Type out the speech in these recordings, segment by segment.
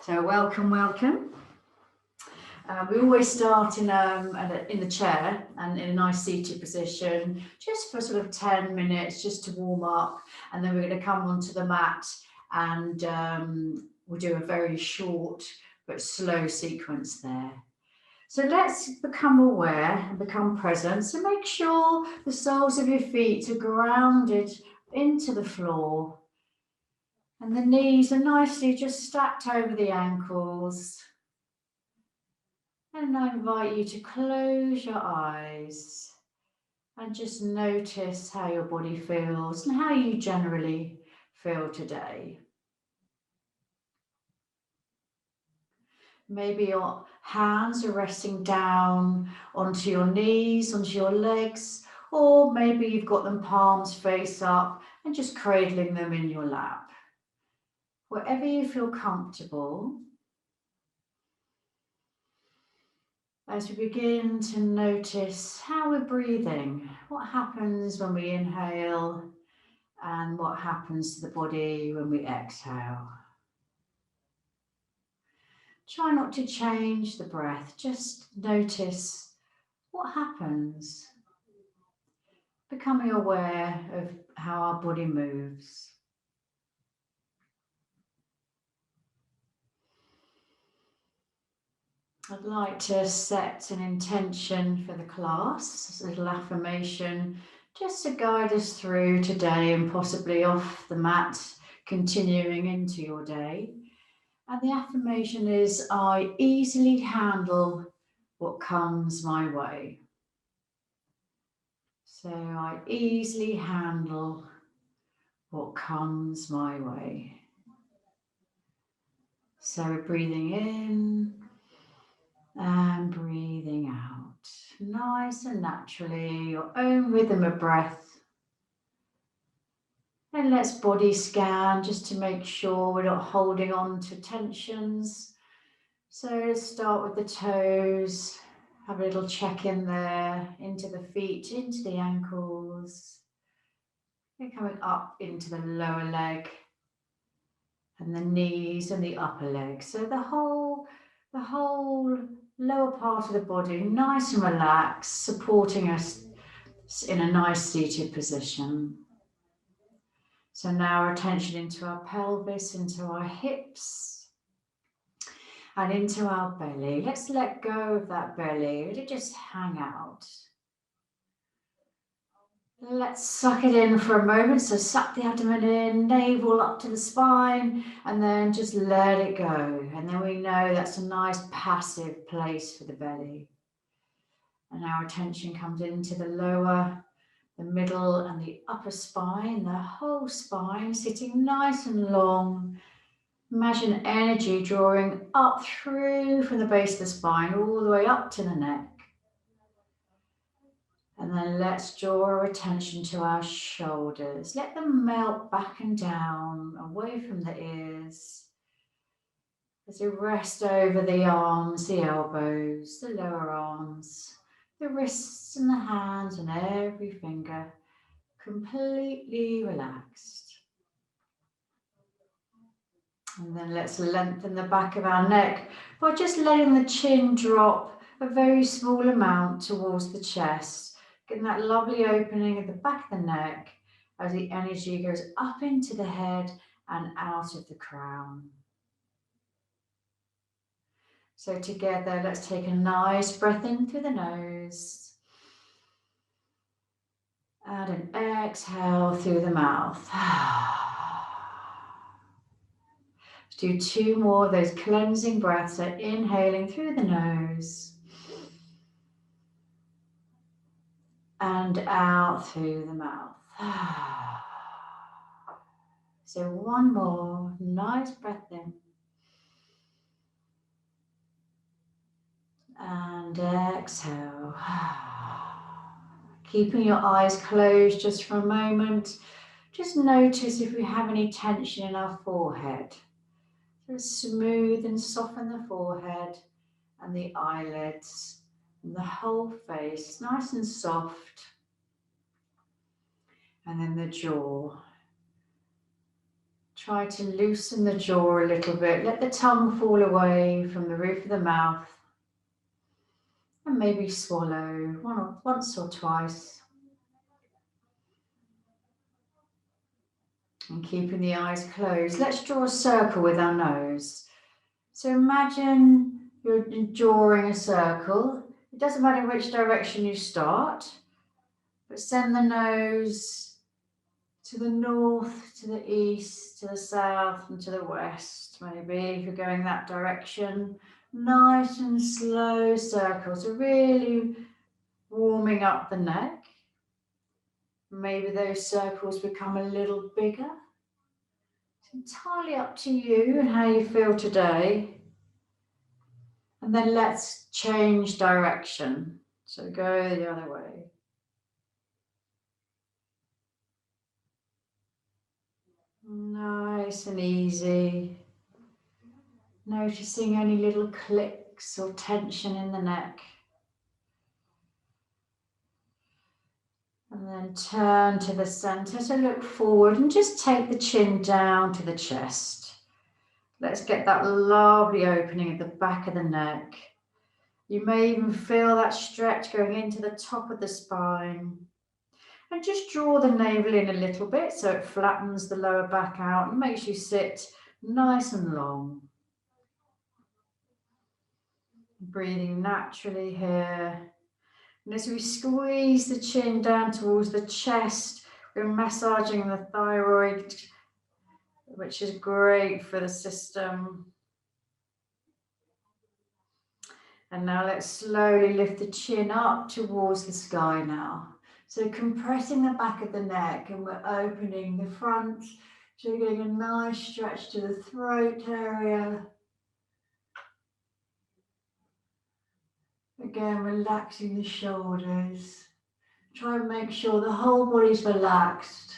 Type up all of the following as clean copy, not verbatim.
So welcome, welcome. We always start in the chair and in a nice seated position, just for sort of 10 minutes, just to warm up, and then we're going to come onto the mat and we'll do a very short but slow sequence there. So let's become aware and become present. So make sure the soles of your feet are grounded into the floor. And the knees are nicely just stacked over the ankles. And I invite you to close your eyes and just notice how your body feels and how you generally feel today. Maybe your hands are resting down onto your knees, onto your legs, or maybe you've got them palms face up and just cradling them in your lap. Wherever you feel comfortable, as we begin to notice how we're breathing, what happens when we inhale and what happens to the body when we exhale. Try not to change the breath, just notice what happens, becoming aware of how our body moves. I'd like to set an intention for the class, a little affirmation, just to guide us through today and possibly off the mat, continuing into your day. And the affirmation is, I easily handle what comes my way. So I easily handle what comes my way. So we're breathing in and breathing out, nice and naturally, your own rhythm of breath. And let's body scan just to make sure we're not holding on to tensions. So let's start with the toes, have a little check in there, into the feet, into the ankles. We're coming up into the lower leg and the knees and the upper leg. So the whole lower part of the body, nice and relaxed, supporting us in a nice seated position. So now our attention into our pelvis, into our hips, and into our belly. Let's let go of that belly. Let it just hang out. Let's suck it in for a moment. So suck the abdomen in, navel up to the spine, and then just let it go. And then we know that's a nice passive place for the belly. And our attention comes into the lower, the middle and the upper spine, the whole spine sitting nice and long. Imagine energy drawing up through from the base of the spine all the way up to the neck. And then let's draw our attention to our shoulders. Let them melt back and down, away from the ears. As we rest over the arms, the elbows, the lower arms, the wrists and the hands and every finger, completely relaxed. And then let's lengthen the back of our neck by just letting the chin drop a very small amount towards the chest, getting that lovely opening at the back of the neck as the energy goes up into the head and out of the crown. So together, let's take a nice breath in through the nose and an exhale through the mouth. Let's do 2 more of those cleansing breaths. So inhaling through the nose and out through the mouth. So 1 more nice breath in. And exhale. Keeping your eyes closed just for a moment. Just notice if we have any tension in our forehead. So smooth and soften the forehead and the eyelids and the whole face, nice and soft. And then the jaw. Try to loosen the jaw a little bit. Let the tongue fall away from the roof of the mouth. And maybe swallow once or twice. And keeping the eyes closed, let's draw a circle with our nose. So imagine you're drawing a circle. It doesn't matter which direction you start, but send the nose to the north, to the east, to the south, and to the west. Maybe if you're going that direction, nice and slow circles, so really warming up the neck. Maybe those circles become a little bigger. It's entirely up to you and how you feel today. And then let's change direction. So go the other way. Nice and easy. Noticing any little clicks or tension in the neck. And then turn to the center, so look forward and just take the chin down to the chest. Let's get that lovely opening at the back of the neck. You may even feel that stretch going into the top of the spine. And just draw the navel in a little bit so it flattens the lower back out and makes you sit nice and long. Breathing naturally here. And as we squeeze the chin down towards the chest, we're massaging the thyroid, which is great for the system. And now let's slowly lift the chin up towards the sky now. So compressing the back of the neck, and we're opening the front. So we're getting a nice stretch to the throat area. Again, relaxing the shoulders. Try and make sure the whole body's relaxed,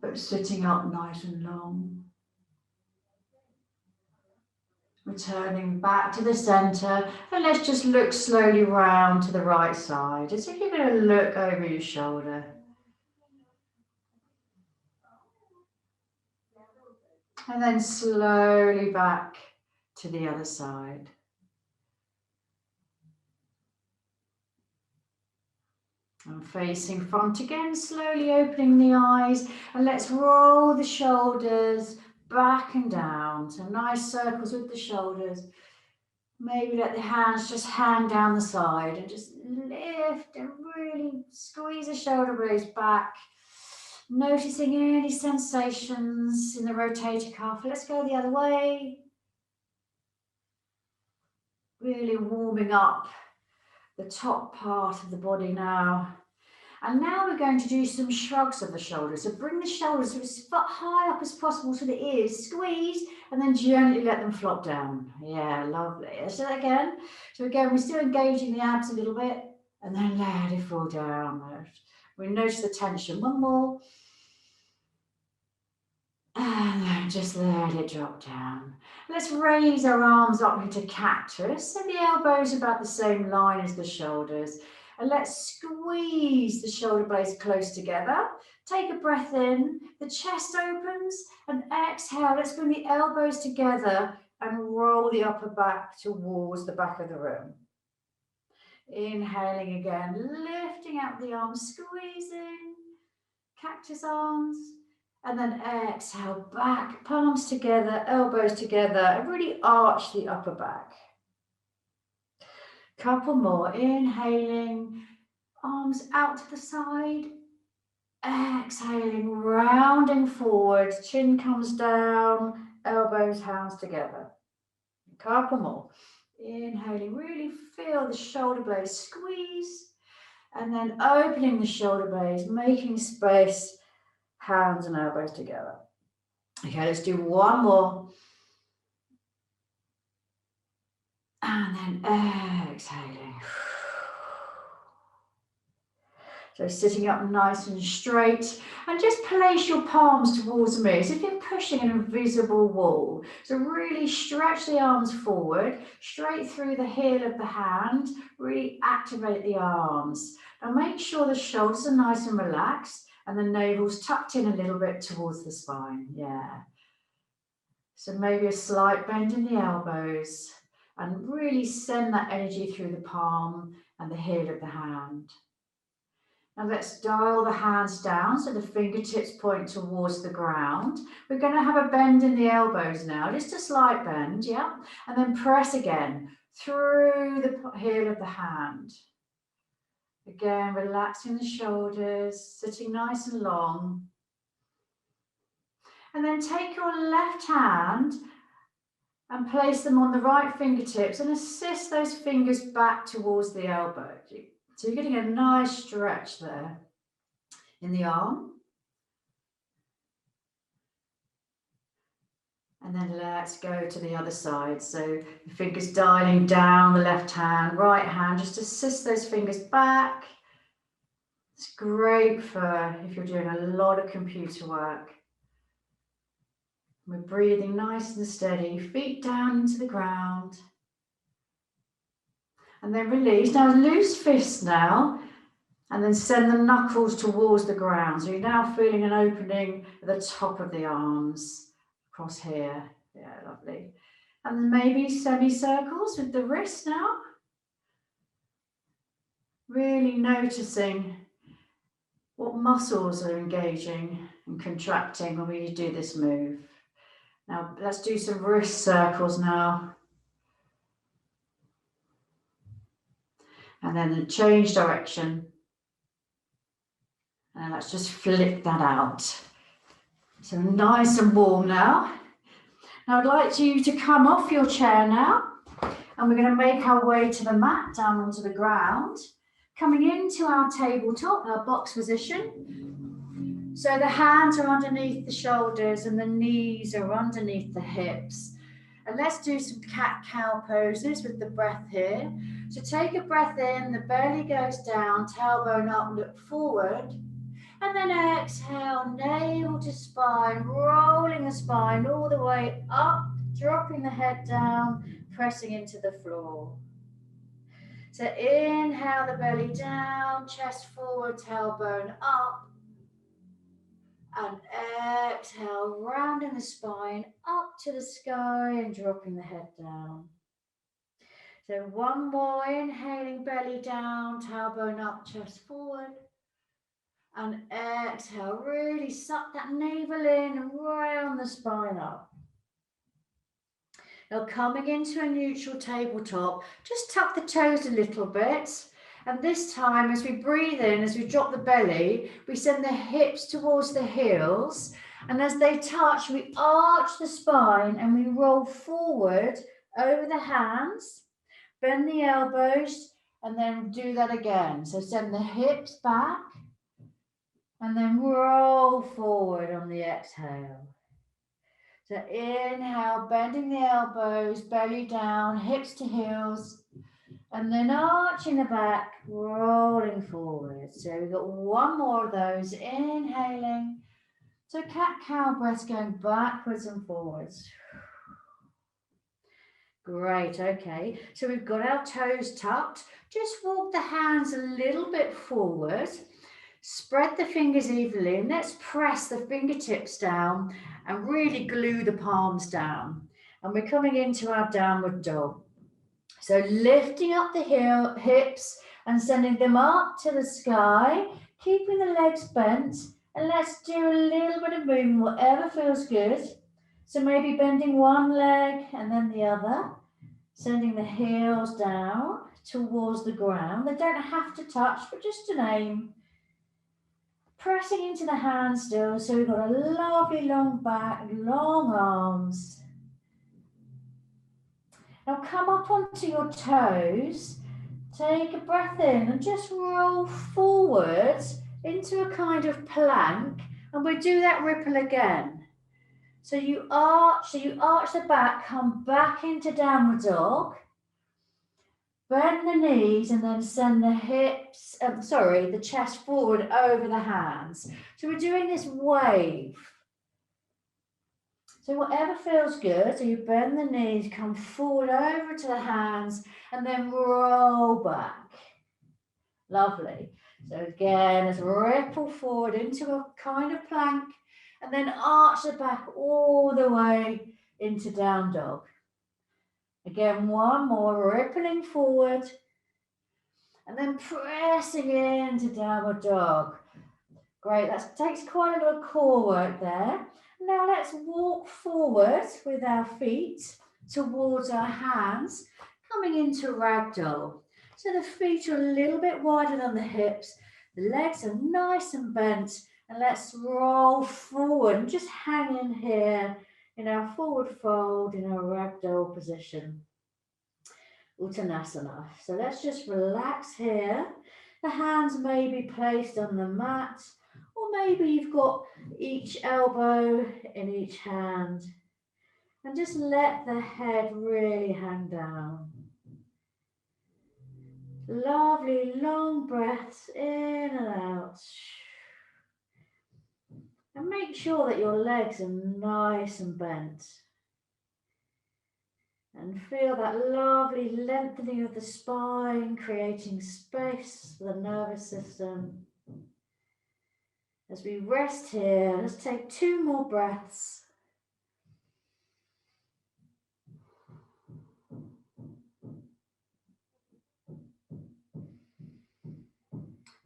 but sitting up nice and long. Returning back to the center, and let's just look slowly round to the right side, as if you're going to look over your shoulder. And then slowly back to the other side. And facing front again, slowly opening the eyes, and let's roll the shoulders back and down. So nice circles with the shoulders. Maybe let the hands just hang down the side and just lift and really squeeze the shoulder blades back. Noticing any sensations in the rotator cuff. Let's go the other way. Really warming up the top part of the body now. And now we're going to do some shrugs of the shoulders. So bring the shoulders as high up as possible to the ears, squeeze, and then gently let them flop down. Yeah, lovely. Let's do that again. So again, we're still engaging the abs a little bit, and then let it fall down. We notice the tension. One more. And then just let it drop down. Let's raise our arms up into cactus, and the elbows about the same line as the shoulders. And let's squeeze the shoulder blades close together. Take a breath in, the chest opens, and exhale. Let's bring the elbows together and roll the upper back towards the back of the room. Inhaling again, lifting out the arms, squeezing, cactus arms. And then exhale, back, palms together, elbows together, and really arch the upper back. Couple more, inhaling, arms out to the side, exhaling, rounding forward, chin comes down, elbows, hands together. Couple more, inhaling, really feel the shoulder blades squeeze, and then opening the shoulder blades, making space, hands and elbows together. Okay, let's do one more. And then exhaling. So sitting up nice and straight, and just place your palms towards me as if you're pushing an invisible wall. So really stretch the arms forward, straight through the heel of the hand, really activate the arms. Now make sure the shoulders are nice and relaxed, And the navel's tucked in a little bit towards the spine. Yeah. So maybe a slight bend in the elbows and really send that energy through the palm and the heel of the hand. Now let's dial the hands down so the fingertips point towards the ground. We're going to have a bend in the elbows now, just a slight bend, yeah? And then press again through the heel of the hand. Again, relaxing the shoulders, sitting nice and long. And then take your left hand and place them on the right fingertips and assist those fingers back towards the elbow. So you're getting a nice stretch there in the arm. And then let's go to the other side. So the fingers dialing down the left hand, right hand, just assist those fingers back. It's great for if you're doing a lot of computer work. We're breathing nice and steady, feet down into the ground. And then release. Now loose fists now. And then send the knuckles towards the ground. So you're now feeling an opening at the top of the arms. Across here. Yeah, lovely. And then maybe semicircles with the wrist now. Really noticing what muscles are engaging and contracting when we do this move. Now let's do some wrist circles now. And then change direction. And let's just flip that out. So nice and warm now. Now I'd like you to come off your chair now. And we're going to make our way to the mat, down onto the ground. Coming into our tabletop, our box position. So the hands are underneath the shoulders and the knees are underneath the hips. And let's do some cat-cow poses with the breath here. So take a breath in, the belly goes down, tailbone up, look forward. And then exhale, navel to spine, rolling the spine all the way up, dropping the head down, pressing into the floor. So inhale the belly down, chest forward, tailbone up. And exhale, rounding the spine up to the sky and dropping the head down. So one more, inhaling belly down, tailbone up, chest forward. And exhale, really suck that navel in and round the spine up. Now coming into a neutral tabletop, just tuck the toes a little bit. And this time, as we breathe in, as we drop the belly, we send the hips towards the heels. And as they touch, we arch the spine and we roll forward over the hands, bend the elbows, and then do that again. So send the hips back and then roll forward on the exhale. So inhale, bending the elbows, belly down, hips to heels, and then arching the back, rolling forward. So we've got one more of those, inhaling. So cat-cow breaths going backwards and forwards. Great, okay. So we've got our toes tucked. Just walk the hands a little bit forward. Spread the fingers evenly and let's press the fingertips down and really glue the palms down. And we're coming into our downward dog. So lifting up the hips and sending them up to the sky, keeping the legs bent. And let's do a little bit of movement, whatever feels good. So maybe bending one leg and then the other. Sending the heels down towards the ground. They don't have to touch, but just an aim. Pressing into the hands still, so we've got a lovely long back, long arms. Now come up onto your toes, take a breath in and just roll forward into a kind of plank, and we do that ripple again. So you arch the back, come back into downward dog. Bend the knees and then send the hips, the chest forward over the hands. So we're doing this wave. So whatever feels good, so you bend the knees, come forward over to the hands and then roll back. Lovely. So again, let's ripple forward into a kind of plank and then arch the back all the way into down dog. Again, one more, rippling forward and then pressing into downward dog. Great, that takes quite a lot of core work there. Now let's walk forward with our feet towards our hands, coming into Ragdoll. So the feet are a little bit wider than the hips, the legs are nice and bent, and let's roll forward and just hang in here in our forward fold in our Ragdoll position. Uttanasana. So let's just relax here. The hands may be placed on the mat, or maybe you've got each elbow in each hand. And just let the head really hang down. Lovely long breaths in and out. And make sure that your legs are nice and bent. And feel that lovely lengthening of the spine, creating space for the nervous system. As we rest here, let's take 2 more breaths.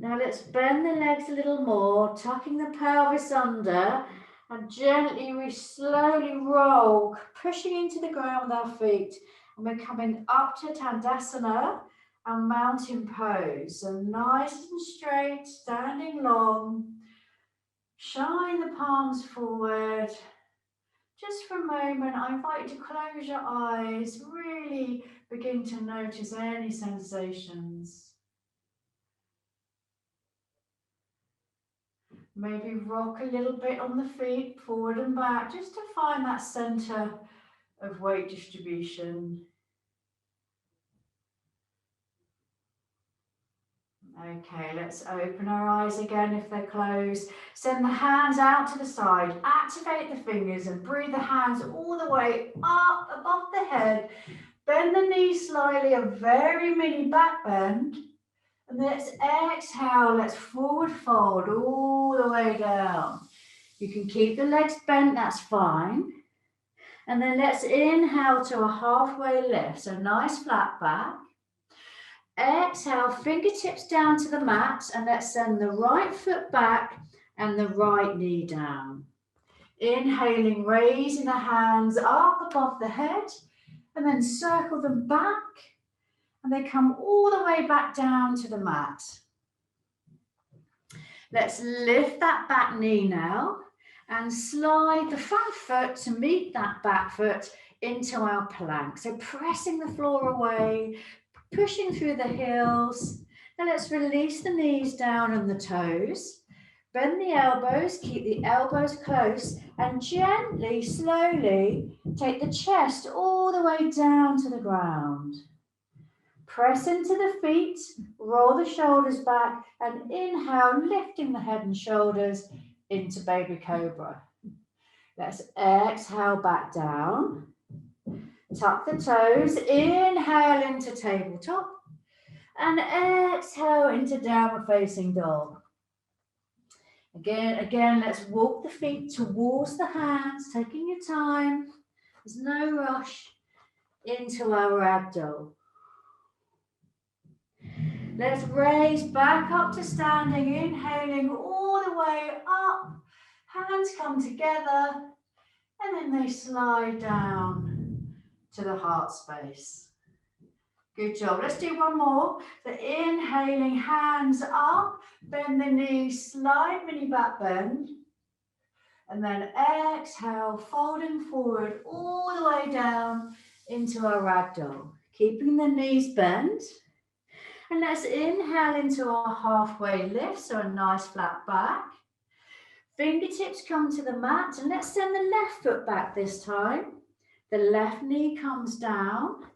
Now let's bend the legs a little more, tucking the pelvis under, and gently we slowly roll, pushing into the ground with our feet. And we're coming up to Tandasana and mountain pose. So nice and straight, standing long. Shine the palms forward. Just for a moment, I invite you to close your eyes. Really begin to notice any sensations. Maybe rock a little bit on the feet, forward and back, just to find that center of weight distribution. Okay, let's open our eyes again if they're closed. Send the hands out to the side, activate the fingers and breathe the hands all the way up above the head. Bend the knees slightly, a very mini back bend. And let's exhale, let's forward fold all the way down. You can keep the legs bent, that's fine. And then let's inhale to a halfway lift, so nice flat back. Exhale, fingertips down to the mat, and let's send the right foot back and the right knee down. Inhaling, raising the hands up above the head, and then circle them back. And they come all the way back down to the mat. Let's lift that back knee now and slide the front foot to meet that back foot into our plank. So pressing the floor away, pushing through the heels. Now let's release the knees down and the toes. Bend the elbows, keep the elbows close, and gently, slowly take the chest all the way down to the ground. Press into the feet, roll the shoulders back, and inhale, lifting the head and shoulders into baby cobra. Let's exhale back down. Tuck the toes, inhale into tabletop, and exhale into downward facing dog. Again, let's walk the feet towards the hands, taking your time. There's no rush into our ragdoll. Let's raise back up to standing, inhaling all the way up. Hands come together and then they slide down to the heart space. Good job. Let's do one more. So inhaling, hands up, bend the knees, slide mini back bend. And then exhale, folding forward all the way down into our ragdoll. Keeping the knees bent. And let's inhale into our halfway lift, so a nice flat back. Fingertips come to the mat, and let's send the left foot back this time. The left knee comes down,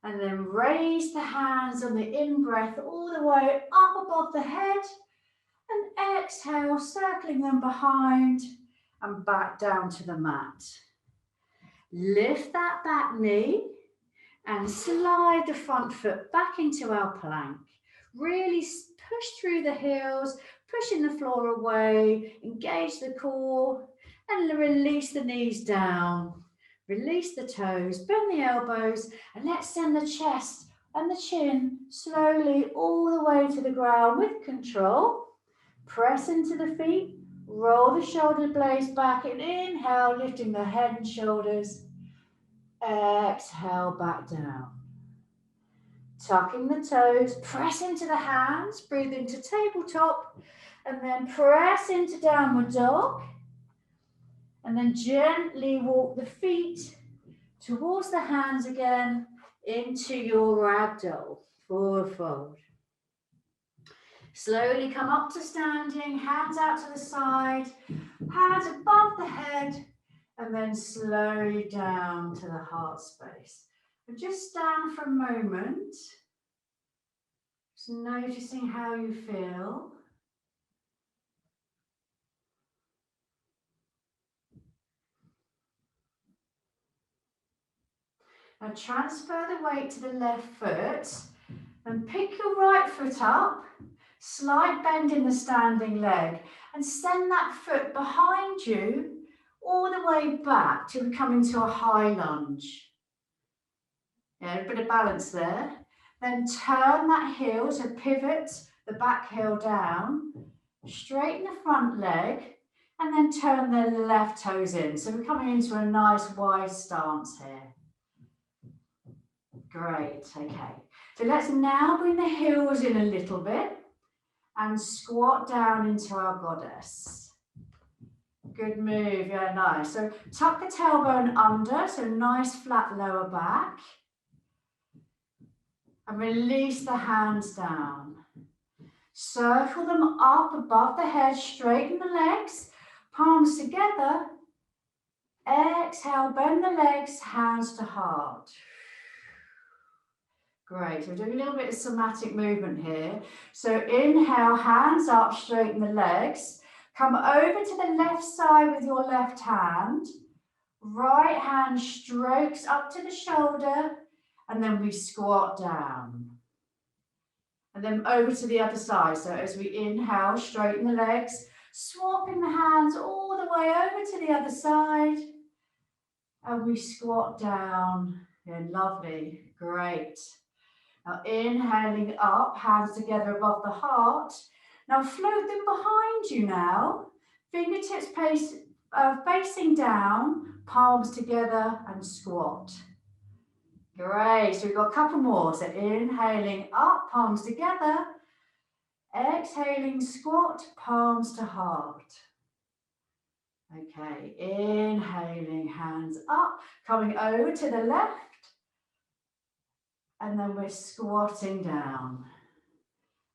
and then raise the hands on the in-breath all the way up above the head, and exhale, circling them behind and back down to the mat. Lift that back knee, and slide the front foot back into our plank. Really push through the heels, pushing the floor away, engage the core, and release the knees down. Release the toes, bend the elbows, and let's send the chest and the chin slowly all the way to the ground with control. Press into the feet, roll the shoulder blades back, and inhale, lifting the head and shoulders. Exhale, back down. Tucking the toes, press into the hands, breathe into tabletop, and then press into downward dog. And then gently walk the feet towards the hands again into your ragdoll, forward fold. Slowly come up to standing, hands out to the side, hands above the head, and then slowly down to the heart space. And just stand for a moment, just noticing how you feel. Now transfer the weight to the left foot and pick your right foot up, slight bend in the standing leg and send that foot behind you all the way back till we come into a high lunge. Yeah, a bit of balance there. Then turn that heel, so pivot the back heel down, straighten the front leg and then turn the left toes in. So we're coming into a nice wide stance here. Great, okay. So let's now bring the heels in a little bit and squat down into our goddess. Good move, yeah, nice. So tuck the tailbone under, so nice flat lower back. And release the hands down. Circle them up above the head, straighten the legs, palms together. Exhale, bend the legs, hands to heart. Great, we're doing a little bit of somatic movement here. So inhale, hands up, straighten the legs. Come over to the left side with your left hand. Right hand strokes up to the shoulder and then we squat down. And then over to the other side. So as we inhale, straighten the legs, swapping the hands all the way over to the other side. And we squat down. Yeah, lovely, great. Now inhaling up, hands together above the heart. Now float them behind you now. Fingertips facing down, palms together and squat. Great, so we've got a couple more. So inhaling up, palms together. Exhaling, squat, palms to heart. Okay, inhaling, hands up, coming over to the left. And then we're squatting down.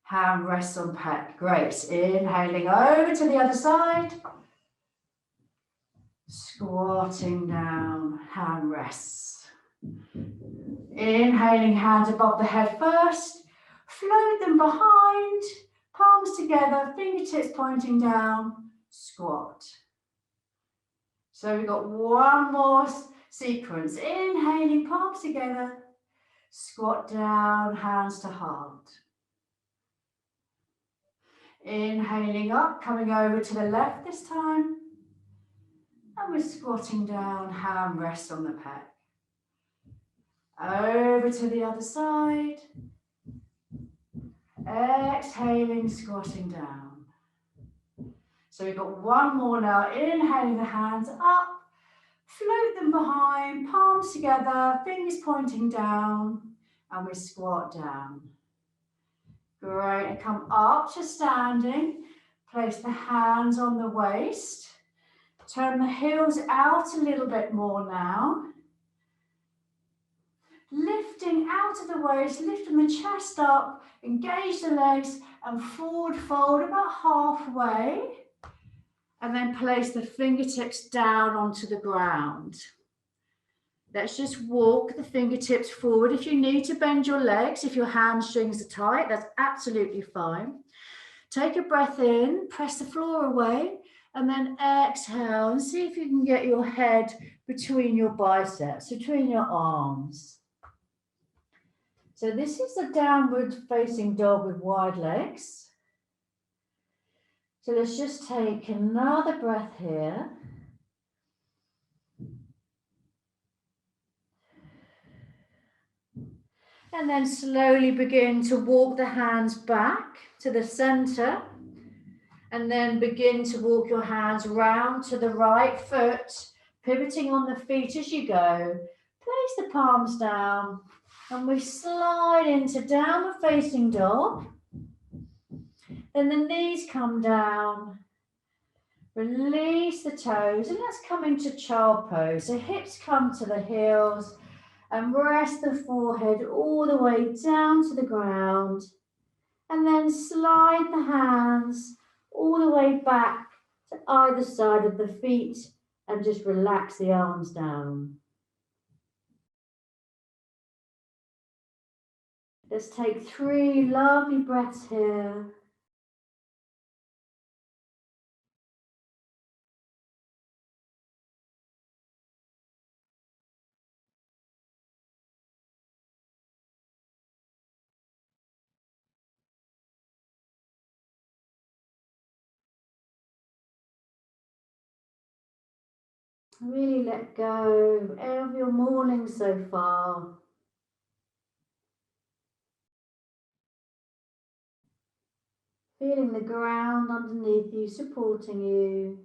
Hand rests on pec. Great. Inhaling over to the other side. Squatting down. Hand rests. Inhaling, hands above the head first. Float them behind. Palms together. Fingertips pointing down. Squat. So we've got one more sequence. Inhaling, palms together. Squat down, hands to heart. Inhaling up, coming over to the left this time. And we're squatting down, hand rests on the pec. Over to the other side. Exhaling, squatting down. So we've got one more now. Inhaling the hands up. Float them behind, palms together, fingers pointing down, and we squat down. Great, and come up to standing. Place the hands on the waist. Turn the heels out a little bit more now. Lifting out of the waist, lifting the chest up, engage the legs, and forward fold about halfway. And then place the fingertips down onto the ground. Let's just walk the fingertips forward. If you need to bend your legs, if your hamstrings are tight, that's absolutely fine. Take a breath in, press the floor away, and then exhale and see if you can get your head between your biceps, between your arms. So this is the downward facing dog with wide legs. So let's just take another breath here. And then slowly begin to walk the hands back to the center. And then begin to walk your hands round to the right foot, pivoting on the feet as you go. Place the palms down and we slide into downward facing dog. Then the knees come down. Release the toes and let's come into child pose. So hips come to the heels and rest the forehead all the way down to the ground. And then slide the hands all the way back to either side of the feet and just relax the arms down. Let's take 3 lovely breaths here. Really let go of your morning so far. Feeling the ground underneath you supporting you.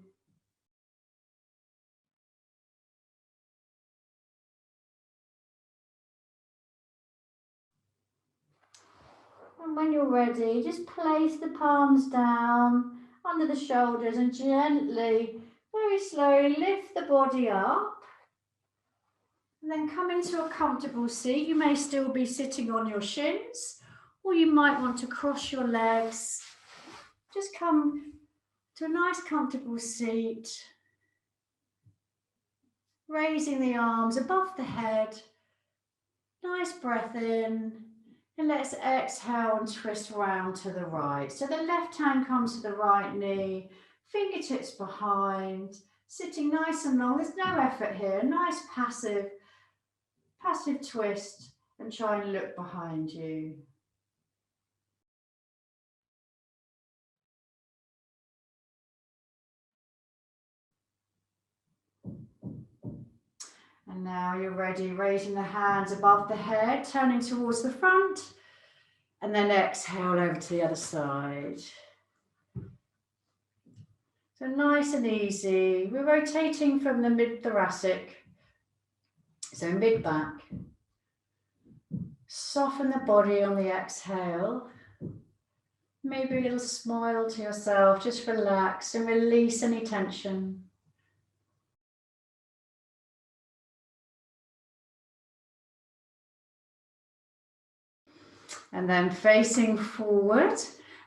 And when you're ready, just place the palms down under the shoulders and gently, very slowly lift the body up. And then come into a comfortable seat. You may still be sitting on your shins, or you might want to cross your legs. Just come to a nice comfortable seat. Raising the arms above the head. Nice breath in. And let's exhale and twist round to the right. So the left hand comes to the right knee, fingertips behind, sitting nice and long. There's no effort here. Nice passive twist and try and look behind you. And now you're ready, raising the hands above the head, turning towards the front, and then exhale over to the other side. So nice and easy. We're rotating from the mid-thoracic, so mid-back. Soften the body on the exhale. Maybe a little smile to yourself, just relax and release any tension. And then facing forward,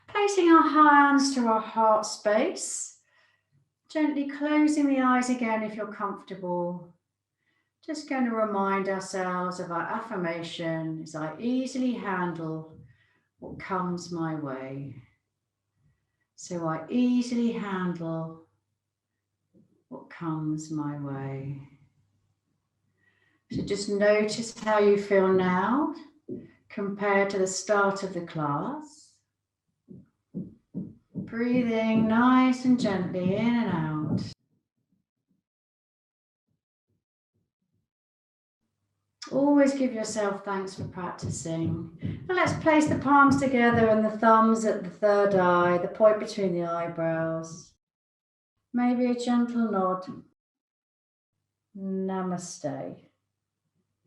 placing our hands to our heart space, gently closing the eyes again if you're comfortable. Just going to remind ourselves of our affirmation as I easily handle what comes my way. So I easily handle what comes my way. So just notice how you feel now compared to the start of the class. Breathing nice and gently in and out. Always give yourself thanks for practicing. And let's place the palms together and the thumbs at the third eye, the point between the eyebrows. Maybe a gentle nod. Namaste.